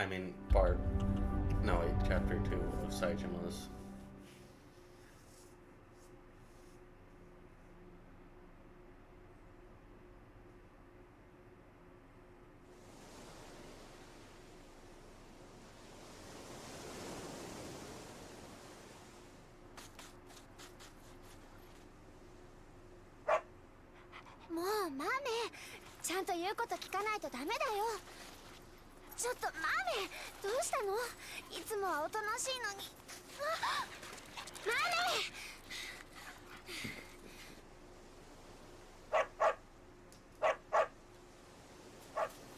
I mean, part. No, wait, chapter 2 of Saijima's.もうマメ、ちゃんと言うこと聞かないとダメだよ。ちょっとマメ、どうしたの？いつもはおとなしいのに。マ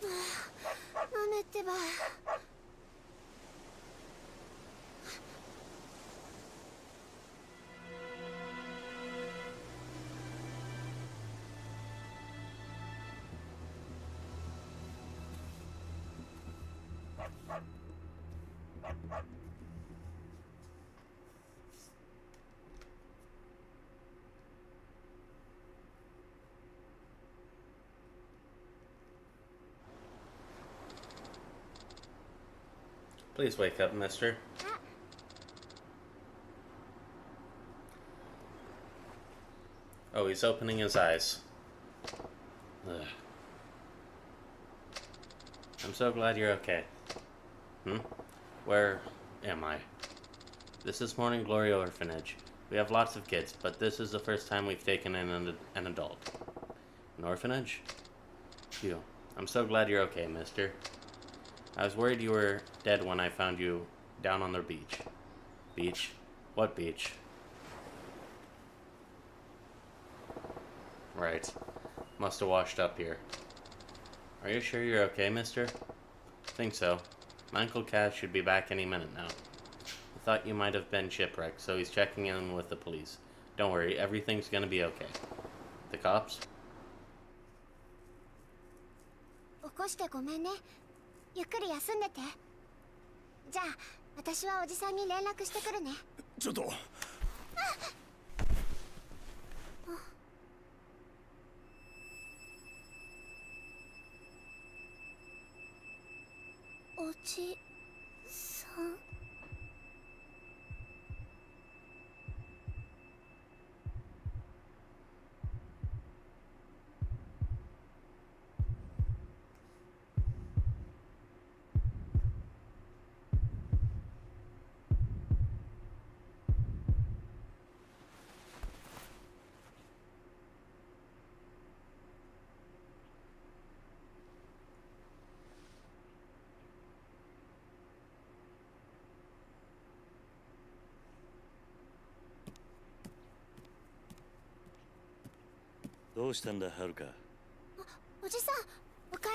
メ、マメってば。Please wake up, mister. Oh, he's opening his eyes. Ugh. I'm so glad you're okay. Where am I? This is Morning Glory Orphanage. We have lots of kids, but this is the first time we've taken in an adult. An orphanage? Phew. I'm so glad you're okay, mister. I was worried you were dead when I found you down on the beach. Beach? What beach? Right. Must have washed up here. Are you sure you're okay, mister? Think so. My Uncle Kaz should be back any minute now. I thought you might have been shipwrecked, so he's checking in with the police. Don't worry, everything's gonna be okay. The cops? 起こしてごめんね。ゆっくり休んでて。じゃあ、私はおじさんに連絡してくるね。ちょっと。おじさん。どうしたんだ、はるか。おじさん、おか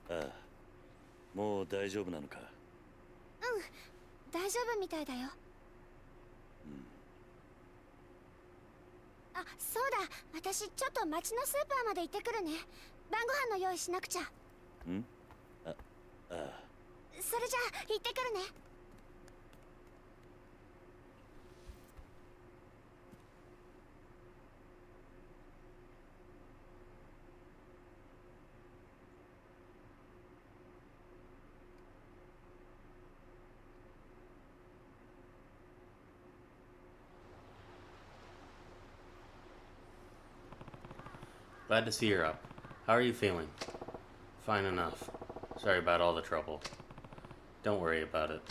えり。ああ、もう大丈夫なのか。大丈夫みたいだよ。あ、そうだ、私ちょっと町のスーパーまで行ってくるね。晩ご飯の用意しなくちゃ。ああ。それじゃあ行ってくるね。Glad to see you're up. How are you feeling? Fine enough. Sorry about all the trouble. Don't worry about it.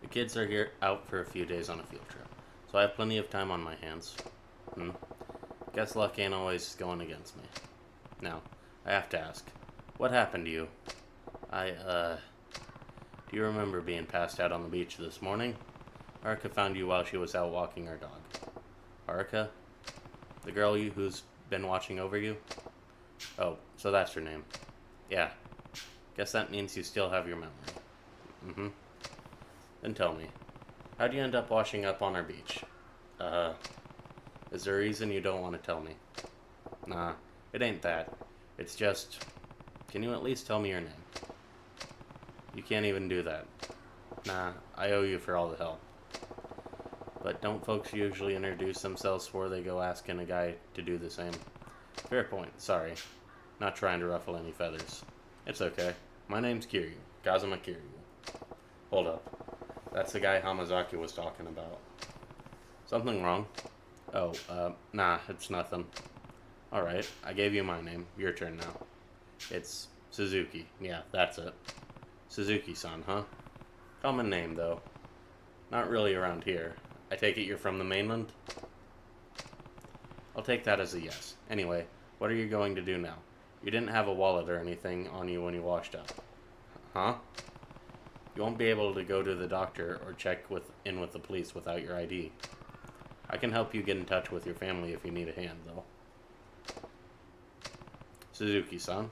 The kids are here out for a few days on a field trip, so I have plenty of time on my hands. Guess luck ain't always going against me. Now, I have to ask, what happened to you? Do you remember being passed out on the beach this morning? Haruka found you while she was out walking her dog. Haruka? The girl who's been watching over you? Oh, so that's her name. Yeah. Guess that means you still have your memory. Then tell me, how'd you end up washing up on our beach? Is there a reason you don't want to tell me? Nah, it ain't that. It's just, can you at least tell me your name? You can't even do that. Nah, I owe you for all the help. But don't folks usually introduce themselves before they go asking a guy to do the same? Fair point, sorry. Not trying to ruffle any feathers. It's okay. My name's Kiryu. Kazuma Kiryu. Hold up. That's the guy Hamazaki was talking about. Something wrong? Oh, nah, it's nothing. Alright, I gave you my name. Your turn now. It's Suzuki. Yeah, that's it. Suzuki-san, huh? Common name, though. Not really around here. I take it you're from the mainland? I'll take that as a yes. Anyway, what are you going to do now? You didn't have a wallet or anything on you when you washed up. Huh? You won't be able to go to the doctor or check in with the police without your ID. I can help you get in touch with your family if you need a hand, though. Suzuki-san,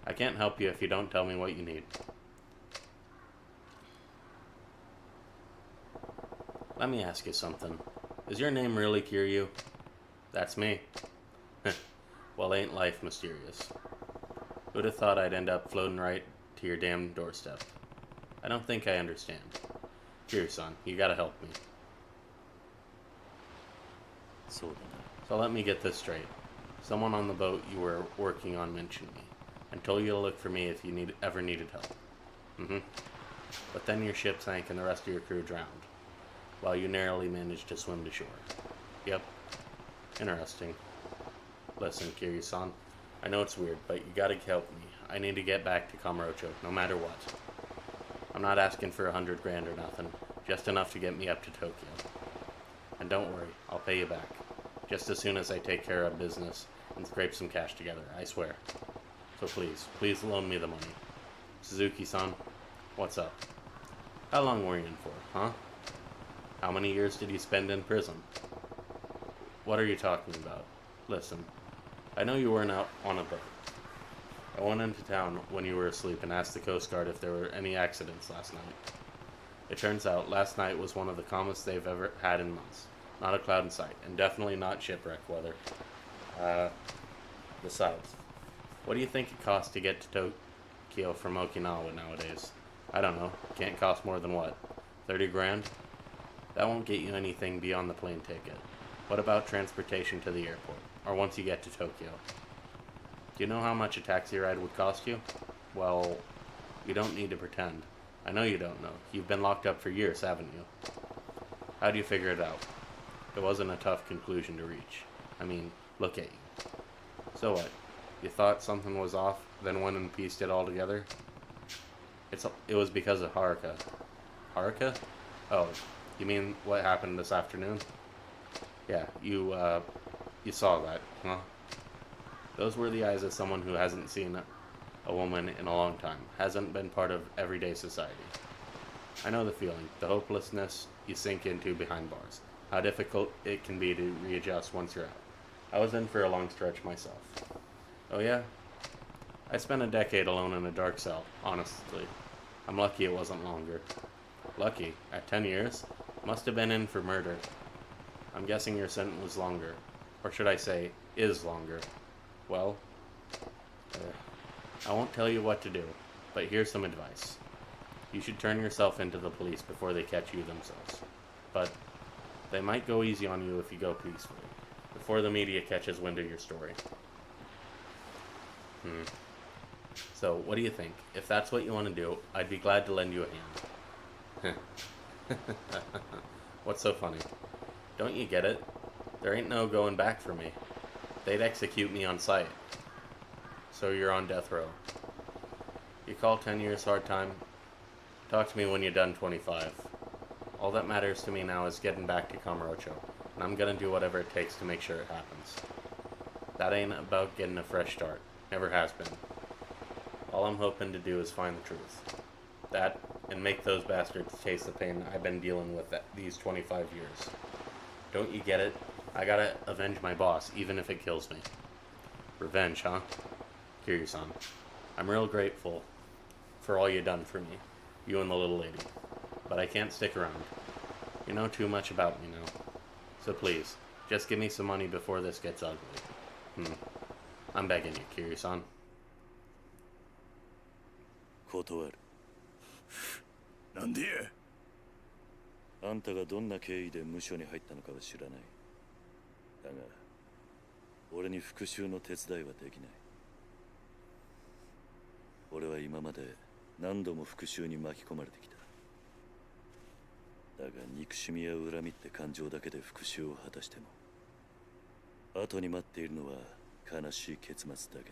I can't help you if you don't tell me what you need. Let me ask you something. Is your name really Kiryu? That's me. Well, ain't life mysterious? Who'd have thought I'd end up floating right to your damn doorstep? I don't think I understand. Kiryu-san, you gotta help me. So let me get this straight. Someone on the boat you were working on mentioned me, and told you to look for me if you ever needed help. But then your ship sank and the rest of your crew drowned, while you narrowly managed to swim to shore. Yep. Interesting. Listen, Kiryu-san, I know it's weird, but you gotta help me. I need to get back to Kamurocho, no matter what. I'm not asking for 100 grand or nothing, just enough to get me up to Tokyo. And don't worry, I'll pay you back. Just as soon as I take care of business and scrape some cash together, I swear. So please loan me the money. Suzuki-san, what's up? How long were you in for, huh? How many years did you spend in prison? What are you talking about? Listen, I know you weren't out on a boat. I went into town when you were asleep and asked the Coast Guard if there were any accidents last night. It turns out last night was one of the calmest they've ever had in months. Not a cloud in sight, and definitely not shipwreck weather. Besides, what do you think it costs to get to Tokyo from Okinawa nowadays? I don't know. Can't cost more than what? 30 grand? That won't get you anything beyond the plane ticket. What about transportation to the airport? Or once you get to Tokyo? Do you know how much a taxi ride would cost you? Well, you don't need to pretend. I know you don't know. You've been locked up for years, haven't you? How do you figure it out? It wasn't a tough conclusion to reach. I mean, look at you. So what? You thought something was off, then went and pieced it all together? It was because of Haruka. Haruka? Oh, you mean what happened this afternoon? Yeah, you saw that, huh? Those were the eyes of someone who hasn't seen a woman in a long time, hasn't been part of everyday society. I know the feeling, the hopelessness you sink into behind bars, how difficult it can be to readjust once you're out. I was in for a long stretch myself. Oh yeah? I spent a decade alone in a dark cell, honestly. I'm lucky it wasn't longer. Lucky? At 10 years? Must have been in for murder. I'm guessing your sentence was longer. Or should I say, is longer. Well, I won't tell you what to do, but here's some advice. You should turn yourself into the police before they catch you themselves. But they might go easy on you if you go peacefully, before the media catches wind of your story. So, what do you think? If that's what you want to do, I'd be glad to lend you a hand. What's so funny? Don't you get it? There ain't no going back for me. They'd execute me on sight. So you're on death row. You call 10 years hard time? Talk to me when you're done 25. All that matters to me now is getting back to Kamurocho, and I'm gonna do whatever it takes to make sure it happens. That ain't about getting a fresh start. Never has been. All I'm hoping to do is find the truth. That, and make those bastards taste the pain I've been dealing with these 25 years. Don't you get it? I gotta avenge my boss, even if it kills me. Revenge, huh? Kiryu-san, I'm real grateful for all you done for me, you and the little lady. But I can't stick around. You know too much about me now. So please, just give me some money before this gets ugly. I'm begging you, Kiryu-san. 断る。なんであんたがどんな経緯で無所に入ったのかは知らない。だが、俺に復讐の手伝いはできない。俺は今まで何度も復讐に巻き込まれてきた。だが憎しみや恨みって感情だけで復讐を果たしても、後に待っているのは悲しい結末だけ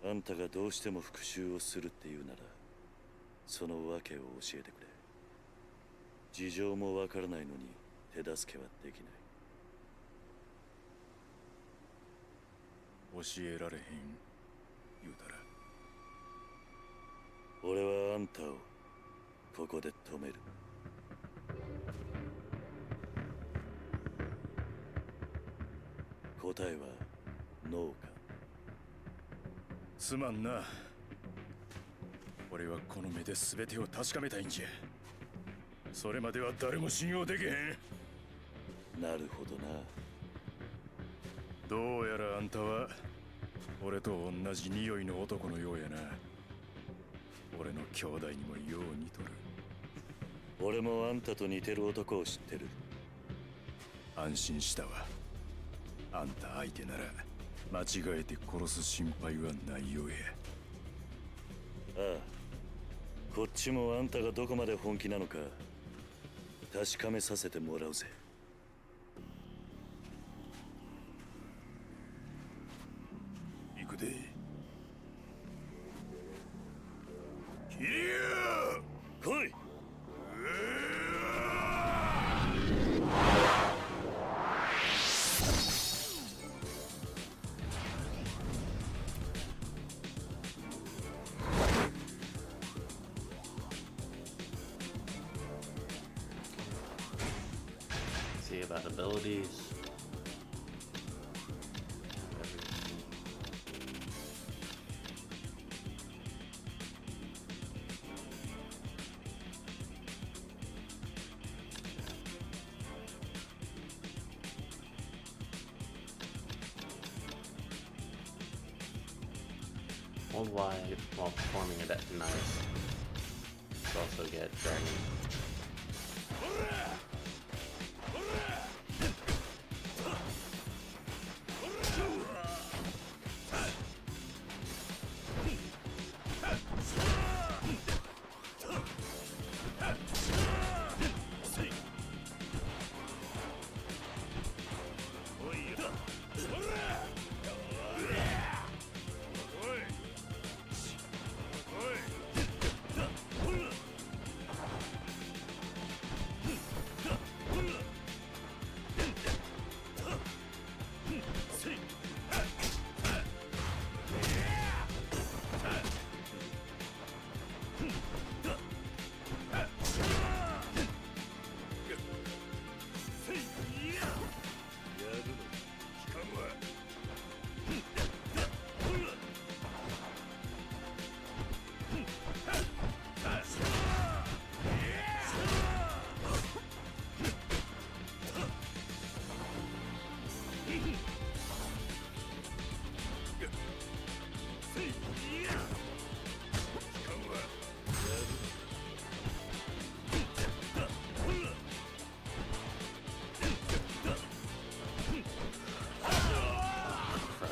だ。あんたがどうしても復讐をするっていうなら、その訳を教えてくれ。事情もわからないのに手助けはできない。教えられへん言うたら。俺はあんたをここで止める。答えはノーか。すまんな。俺はこの目で全てを確かめたいんじゃ。それまでは誰も信用できへん。なるほどな。どうやらあんたは俺と同じ匂いの男のようやな。俺の兄弟にもよう似とる。俺もあんたと似てる男を知ってる。安心したわ。あんた相手なら間違えて殺す心配はないようや。ああ、こっちもあんたがどこまで本気なのか確かめさせてもらうぜ。行くで。キリュウ！来い！See about abilities. While performing it at nice, you also get dragon.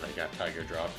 I got Tiger dropped.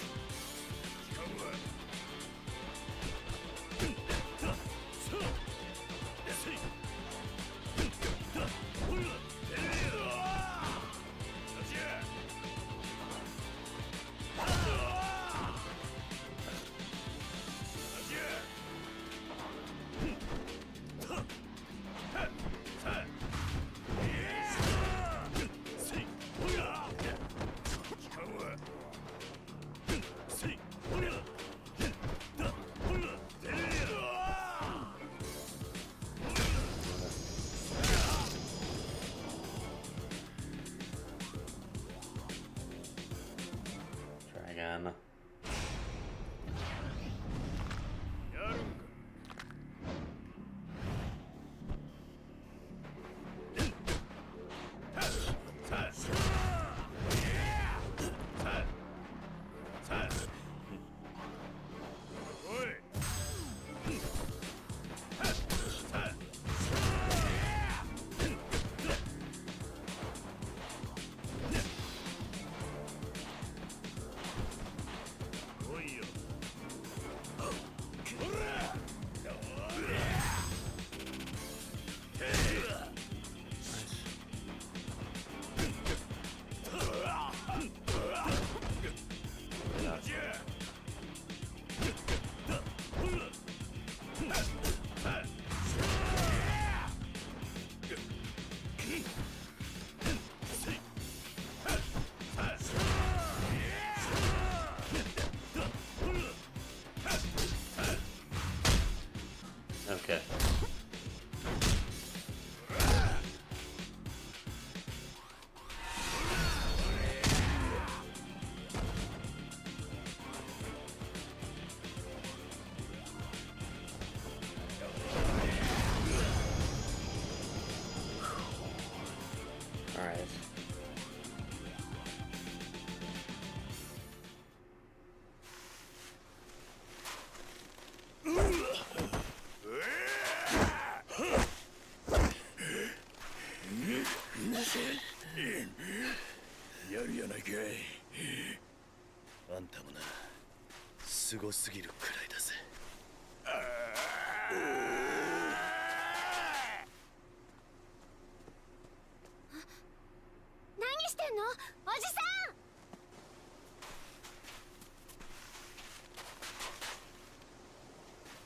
すごすぎるくらいだぜ。何してんのおじさん。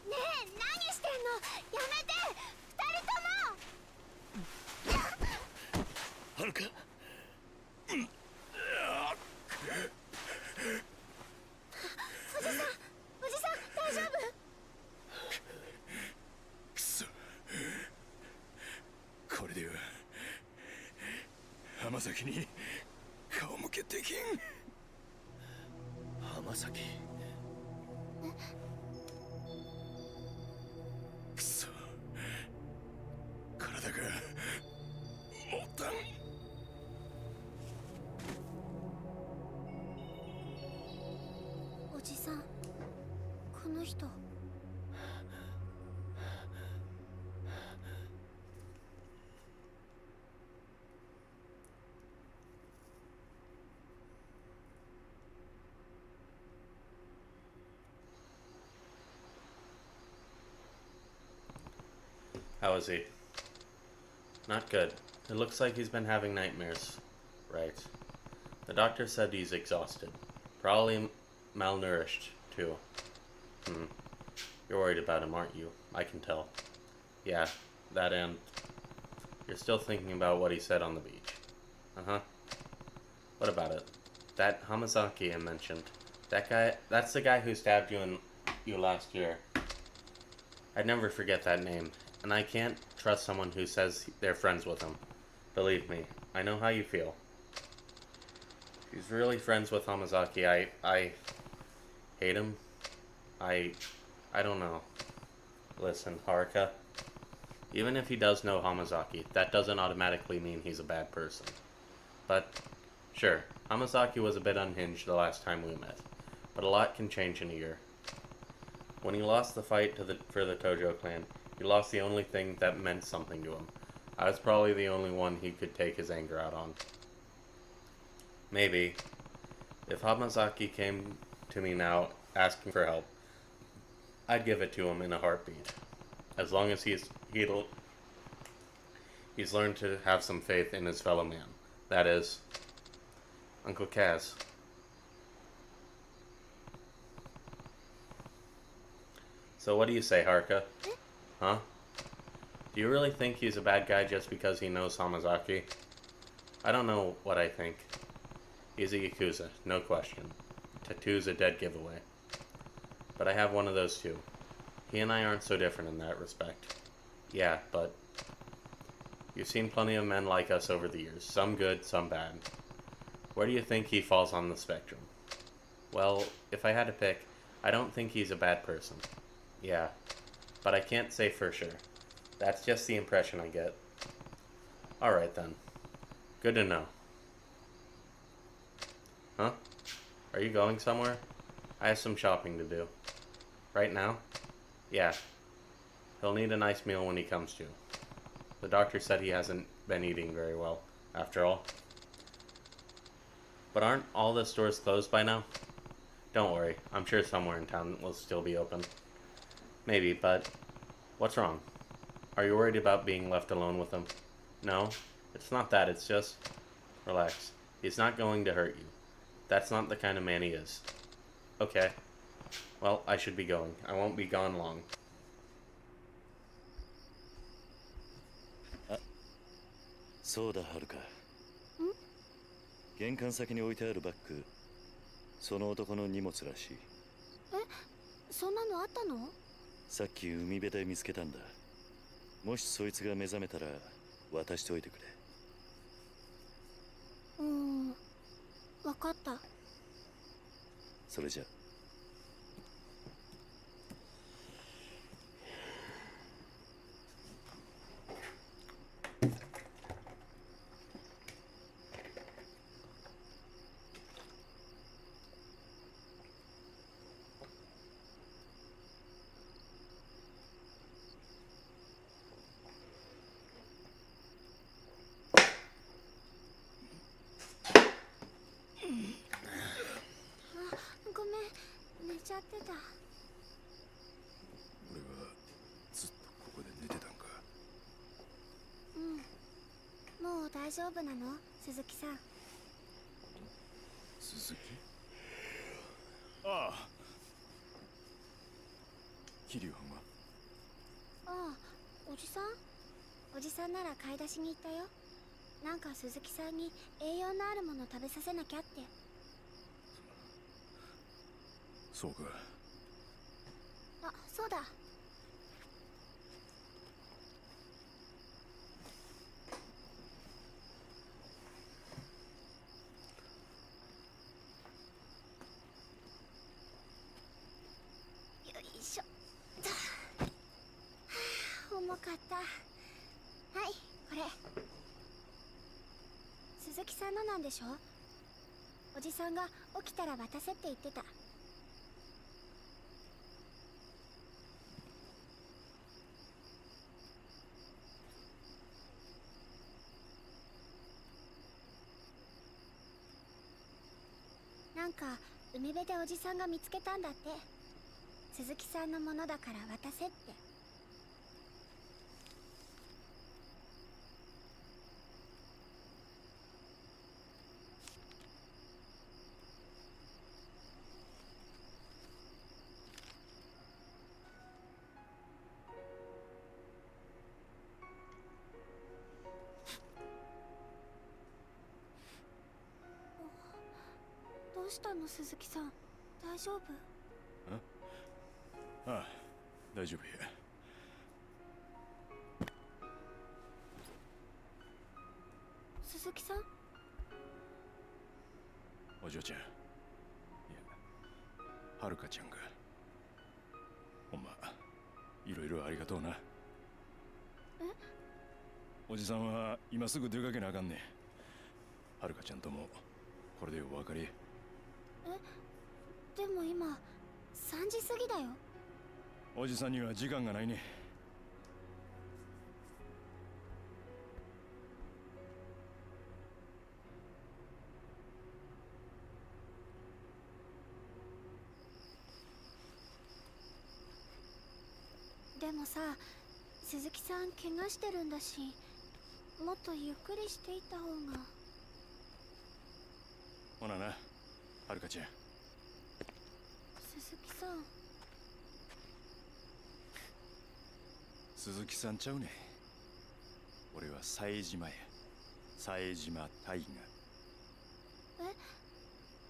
ねえ何してんの、やめて二人とも。はるか、おじさん大丈夫？くそ、これでは浜崎に顔向けできん。浜崎。くそ、体が持たん。おじさん、この人。How is he? Not good. It looks like he's been having nightmares. Right. The doctor said he's exhausted. Probably malnourished, too. You're worried about him, aren't you? I can tell. Yeah, that and you're still thinking about what he said on the beach. Uh-huh. What about it? That Hamazaki I mentioned. That guy, that's the guy who stabbed you last year. I'd never forget that name. And I can't trust someone who says they're friends with him. Believe me, I know how you feel. He's really friends with Hamazaki. I hate him. I don't know. Listen, Haruka. Even if he does know Hamazaki, that doesn't automatically mean he's a bad person. But, sure, Hamazaki was a bit unhinged the last time we met. But a lot can change in a year. When he lost the fight for the Tojo clan, he lost the only thing that meant something to him. I was probably the only one he could take his anger out on. Maybe, if Hamazaki came to me now asking for help, I'd give it to him in a heartbeat. As long as he's learned to have some faith in his fellow man. That is, Uncle Kaz. So what do you say, Haruka? Huh? Do you really think he's a bad guy just because he knows Hamazaki? I don't know what I think. He's a yakuza, no question. Tattoo's a dead giveaway. But I have one of those too. He and I aren't so different in that respect. Yeah, but you've seen plenty of men like us over the years. Some good, some bad. Where do you think he falls on the spectrum? Well, if I had to pick, I don't think he's a bad person. Yeah, but I can't say for sure. That's just the impression I get. Alright then. Good to know. Huh? Are you going somewhere? I have some shopping to do. Right now? Yeah. He'll need a nice meal when he comes to. The doctor said he hasn't been eating very well, after all. But aren't all the stores closed by now? Don't worry, I'm sure somewhere in town will still be open. Maybe, but what's wrong? Are you worried about being left alone with him? No, it's not that, it's just... Relax. He's not going to hurt you. That's not the kind of man he is. Okay. Well, I should be going. I won't be gone long. そうだ、はるか。玄関先に置いてあるバッグ、その男の荷物らしい。え、そんなのあったの？さっき海辺で見つけたんだ。もしそいつが目覚めたら渡しておいてくれ。わかった。それじゃ。ごめん。大丈夫なの鈴木さん。鈴木。ああ。桐生は。ああ、おじさん。おじさんなら買い出しに行ったよ。なんか鈴木さんに栄養のあるもの食べさせなきゃって。そうか。あ、そうだ。よいしょ。はあ、重かった。はい、これ。鈴木さんのなんでしょ？おじさんが起きたら渡せって言ってた。なんか海辺でおじさんが見つけたんだって。鈴木さんのものだから渡せって。どうしたの鈴木さん、大丈夫？ああ、大丈夫や。鈴木さん。お嬢ちゃん、いや、はるかちゃんが。ほんまいろいろありがとうな。おじさんは今すぐ出かけなあかんねん。はるかちゃんともこれでお別れ。でも今3時過ぎだよ。おじさんには時間がないね。でもさ、鈴木さん怪我してるんだし、もっとゆっくりしていった方が。ほなな、はるかちゃん。鈴木さん。鈴木さんちゃうねん。俺は冴島や。冴島大河。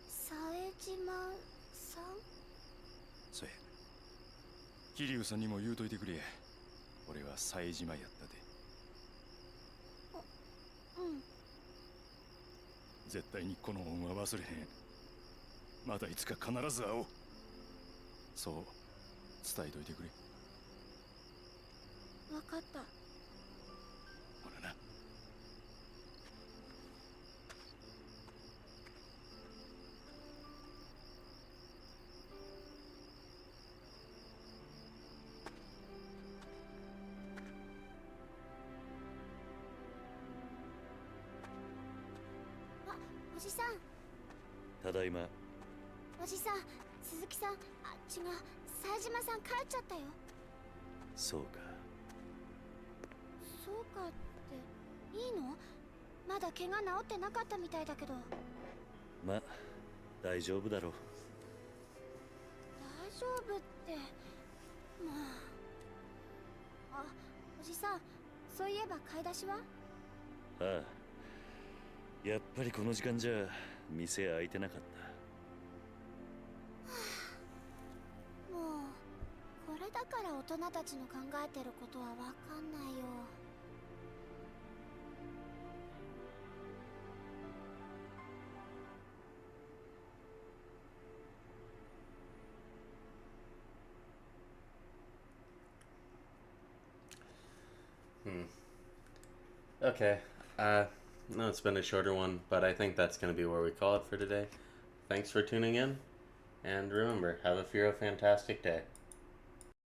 冴島さん？そうや。桐生さんにも言うといてくれや。俺は冴島やったで。うん。絶対にこの恩は忘れへん。またいつか必ず会おう。そう伝えといてくれ。分かった。ほらな。あ、おじさん。ただいま。おじさん、鈴木さん、あ、違う、冴島さん帰っちゃったよ。そうか。そうかっていいの？まだ怪我治ってなかったみたいだけど。ま、大丈夫だろう。大丈夫って、もう。あ、おじさん、そういえば買い出しは？ああ、やっぱりこの時間じゃ店開いてなかった。もうこれだから大人たちの考えてることはわかんないよ。Okay. No, it's been a shorter one, but I think that's going to be where we call it for today. Thanks for tuning in, and remember, have a fantastic day.